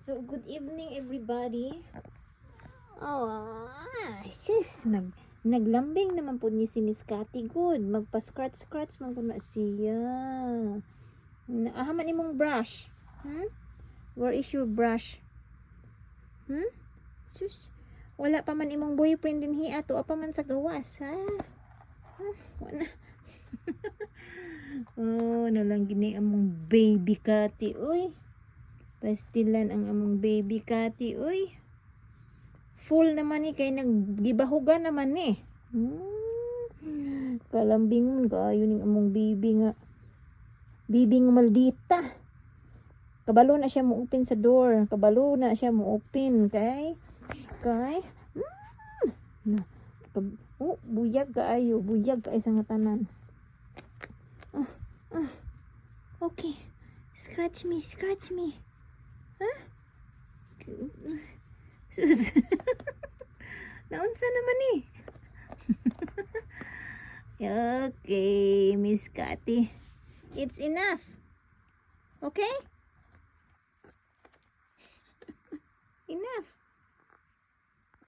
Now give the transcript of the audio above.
So, good evening everybody. Oh, sis, naglambing naman po ni si Miss Cathy. Good, magpa-scratch-scratch man po na siya. Ahaman imong brush. Where is your brush? Sus, wala pa man imong boyfriend din hiya. Tuwa pa man sa gawas, ha? Wala. Oh, nalang gini among baby Cathy, uy. Pastilan ang among baby Cathy, uy. Full naman ni kay naggibahugan naman ni. Kalambingon kaayo ning among baby nga. Baby nga maldita. Kabalo na siya mo open sa door. Kabalo na siya mo open kay buyag kaayo, buyag kay sa nga tanan. Okay. Scratch me, scratch me. Huh? Sus. Naunsa naman eh. Okay, Miss Cathy. It's enough. Okay?